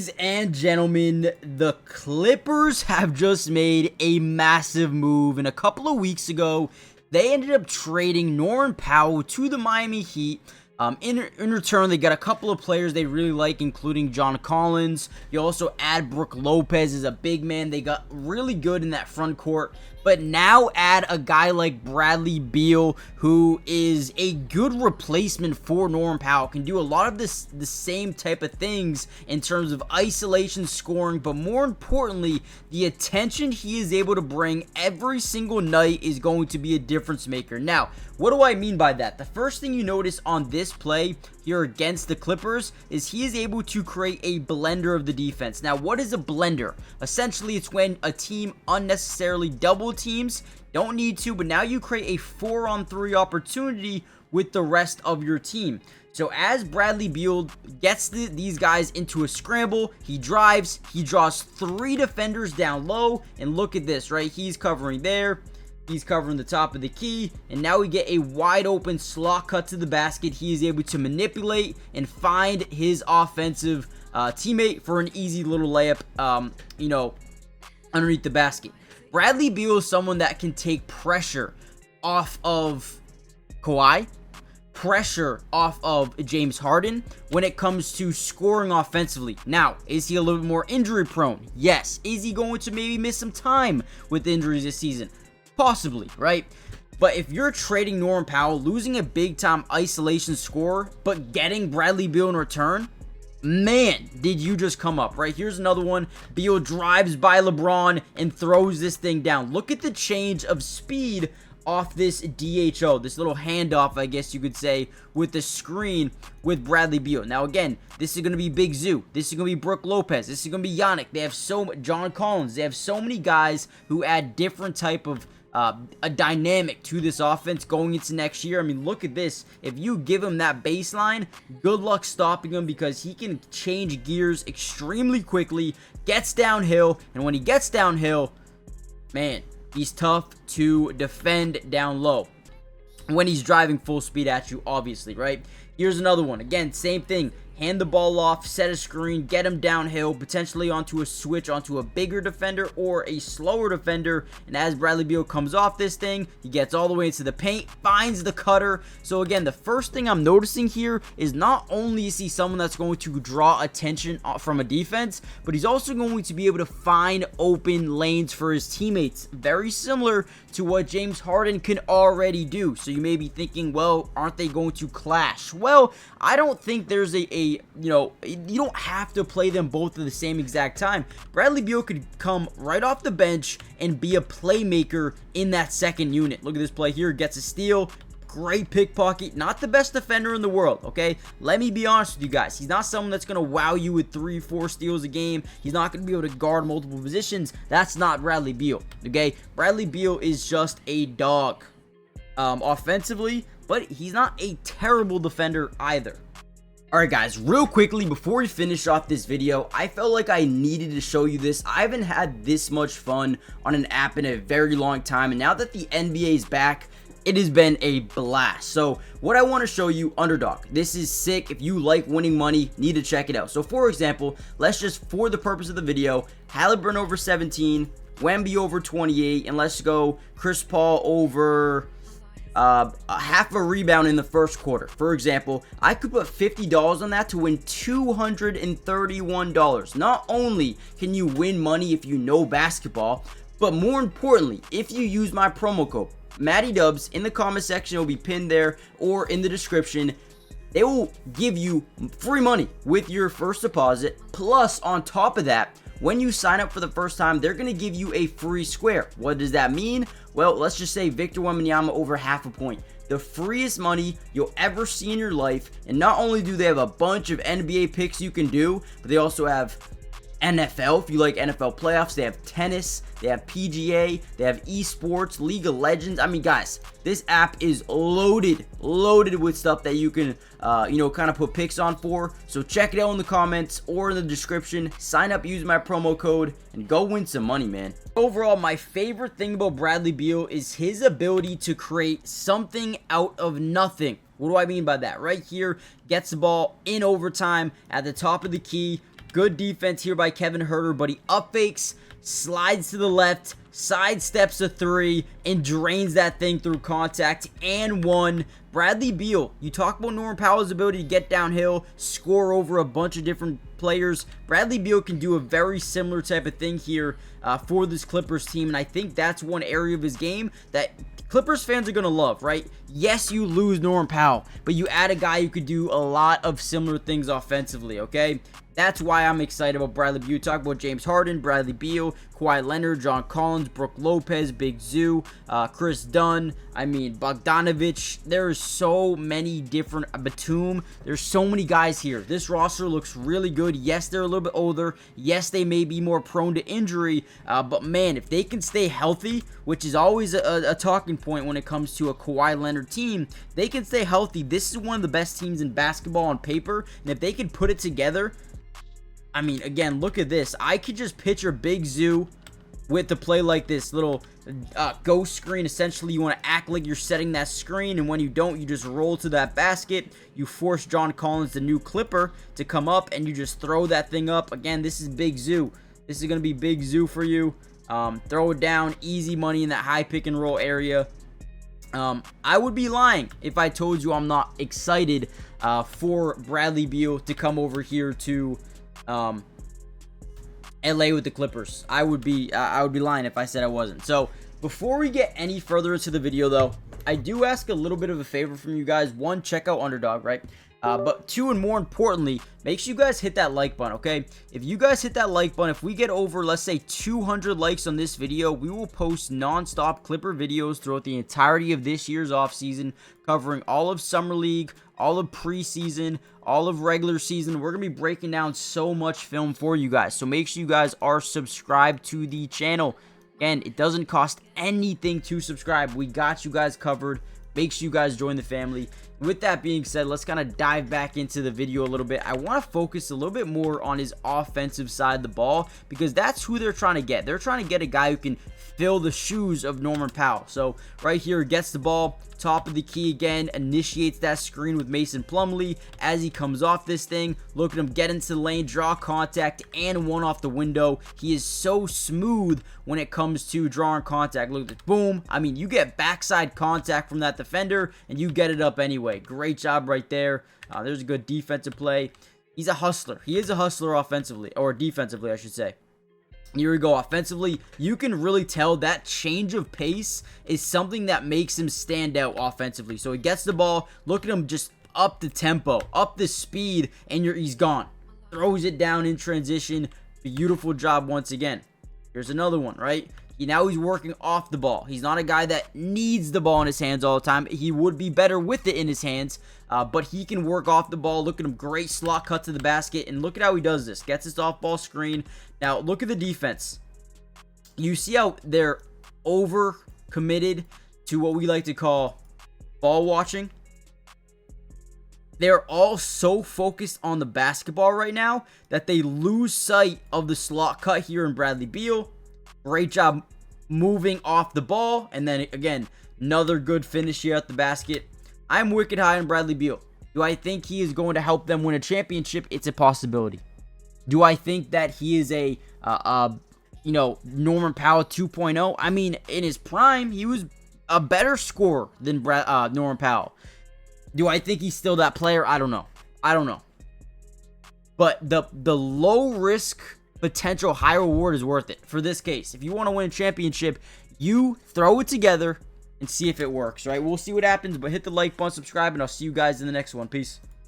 Ladies and gentlemen, the Clippers have just made a massive move, and a couple of weeks ago, they ended up trading Norman Powell to the Miami Heat. In return, they got a couple of players they really like, including John Collins. You also add Brook Lopez as a big man. They got really good in that front court. But now add a guy like Bradley Beal, who is a good replacement for Norman Powell. Can do a lot of the same type of things in terms of isolation scoring, but more importantly, the attention he is able to bring every single night is going to be a difference maker. Now, what do I mean by that? The first thing you notice on this play here against the Clippers is he is able to create a blender of the defense. Now, what is a blender? Essentially, it's when a team unnecessarily double teams, don't need to, but now you create a 4-on-3 opportunity with the rest of your team. So as Bradley Beal gets these guys into a scramble, he drives, he draws 3 defenders down low, and look at this, right? He's covering there. He's covering the top of the key, and now we get a wide open slot cut to the basket. He is able to manipulate and find his offensive teammate for an easy little layup, underneath the basket. Bradley Beal is someone that can take pressure off of Kawhi, pressure off of James Harden when it comes to scoring offensively. Now, is he a little bit more injury prone? Yes. Is he going to maybe miss some time with injuries this season? Possibly, right? But if you're trading Norman Powell, losing a big-time isolation scorer, but getting Bradley Beal in return, man, did you just come up, right? Here's another one. Beal drives by LeBron and throws this thing down. Look at the change of speed off this DHO, this little handoff, I guess you could say, with the screen with Bradley Beal. Now, again, this is going to be Big Zoo. This is going to be Brook Lopez. This is going to be Yannick. They have John Collins. They have so many guys who add different type of a dynamic to this offense going into next year. I mean, look at this. If you give him that baseline, good luck stopping him, because he can change gears extremely quickly, gets downhill, and when he gets downhill, man, he's tough to defend down low when he's driving full speed at you, obviously, right? Here's another one. Again, same thing. Hand the ball off, set a screen, get him downhill, potentially onto a switch, onto a bigger defender or a slower defender. And as Bradley Beal comes off this thing, he gets all the way into the paint, finds the cutter. So again, the first thing I'm noticing here is not only is he someone that's going to draw attention from a defense, but he's also going to be able to find open lanes for his teammates. Very similar to what James Harden can already do. So you may be thinking, well, aren't they going to clash? Well, I don't think there's you don't have to play them both at the same exact time. Bradley Beal could come right off the bench and be a playmaker in that second unit. Look at this play here. Gets a steal. Great pickpocket. Not the best defender in the world, okay? Let me be honest with you guys. He's not someone that's going to wow you with 3-4 steals a game. He's not going to be able to guard multiple positions. That's not Bradley Beal, okay? Bradley Beal is just a dog offensively, but he's not a terrible defender either. Alright guys, real quickly before we finish off this video, I felt like I needed to show you this. I haven't had this much fun on an app in a very long time, and now that the NBA is back, it has been a blast. So what I want to show you, Underdog. This is sick. If you like winning money, need to check it out. So for example, let's just, for the purpose of the video, Halliburton over 17, Wemby over 28, and let's go Chris Paul over a half a rebound in the first quarter. For example, I could put $50 on that to win $231. Not only can you win money if you know basketball, but more importantly, if you use my promo code MattyDubs in the comment section, it will be pinned there or in the description. They will give you free money with your first deposit. Plus, on top of that, when you sign up for the first time, they're going to give you a free square. What does that mean? Well, let's just say Victor Wembanyama over half a point. The freest money you'll ever see in your life. And not only do they have a bunch of NBA picks you can do, but they also have NFL, if you like NFL playoffs. They have tennis, they have PGA, they have esports, League of Legends. I mean, guys, this app is loaded with stuff that you can, kind of put picks on for. So check it out in the comments or in the description. Sign up, use my promo code, and go win some money, man. Overall, my favorite thing about Bradley Beal is his ability to create something out of nothing. What do I mean by that? Right here, gets the ball in overtime at the top of the key, Good defense here by Kevin Huerter, but he up fakes, slides to the left, sidesteps a 3, and drains that thing through contact and 1. Bradley Beal, you talk about Norman Powell's ability to get downhill, score over a bunch of different players. Bradley Beal can do a very similar type of thing here for this Clippers team, and I think that's one area of his game that Clippers fans are going to love, right? Yes, you lose Norman Powell, but you add a guy who could do a lot of similar things offensively, okay? That's why I'm excited about Bradley Beal. Talk about James Harden, Bradley Beal, Kawhi Leonard, John Collins, Brook Lopez, Big Zoo, Chris Dunn, Bogdanovich. There's so many different, Batum. There's so many guys here. This roster looks really good. Yes, they're a little bit older. Yes, they may be more prone to injury, but man, if they can stay healthy, which is always a talking point when it comes to a Kawhi Leonard team, they can stay healthy. This is one of the best teams in basketball on paper, and if they can put it together, I mean, again, look at this. I could just picture Big Zoo with the play like this little ghost screen. Essentially, you want to act like you're setting that screen, and when you don't, you just roll to that basket. You force John Collins, the new Clipper, to come up, and you just throw that thing up. Again, this is Big Zoo. This is going to be Big Zoo for you. Throw it down. Easy money in that high pick and roll area. I would be lying if I told you I'm not excited for Bradley Beal to come over here to LA with the Clippers. I would be lying if I said I wasn't. So before we get any further into the video, though, I do ask a little bit of a favor from you guys. One, check out Underdog, right? But two, and more importantly, make sure you guys hit that like button, okay? If you guys hit that like button, if we get over, let's say, 200 likes on this video, we will post non-stop Clipper videos throughout the entirety of this year's offseason, covering all of Summer League, all of preseason, all of regular season. We're going to be breaking down so much film for you guys. So make sure you guys are subscribed to the channel. Again, it doesn't cost anything to subscribe. We got you guys covered. Make sure you guys join the family. With that being said, let's kind of dive back into the video a little bit. I want to focus a little bit more on his offensive side of the ball, because that's who they're trying to get. They're trying to get a guy who can fill the shoes of Norman Powell. So right here, gets the ball, top of the key again, initiates that screen with Mason Plumlee as he comes off this thing. Look at him get into the lane, draw contact, and one off the window. He is so smooth when it comes to drawing contact. Look at this, boom. I mean, you get backside contact from that defender, and you get it up anyway. Great job right there. There's a good defensive play. He's a hustler. He is a hustler offensively, or defensively, I should say. Here we go. Offensively, you can really tell that change of pace is something that makes him stand out offensively. So he gets the ball. Look at him just up the tempo, up the speed, and he's gone. Throws it down in transition. Beautiful job once again. Here's another one, right? Now he's working off the ball. He's not a guy that needs the ball in his hands all the time. He would be better with it in his hands, but he can work off the ball. Look at him. Great slot cut to the basket, and look at how he does this. Gets this off-ball screen. Now, look at the defense. You see how they're over-committed to what we like to call ball watching? They're all so focused on the basketball right now that they lose sight of the slot cut here in Bradley Beal. Great job moving off the ball. And then, again, another good finish here at the basket. I'm wicked high on Bradley Beal. Do I think he is going to help them win a championship? It's a possibility. Do I think that he is a, Norman Powell 2.0? I mean, in his prime, he was a better scorer than Norman Powell. Do I think he's still that player? I don't know. But the low risk potential high reward is worth it for this case. If you want to win a championship, you throw it together and see if it works, right? We'll see what happens, but hit the like button, subscribe, and I'll see you guys in the next one. Peace.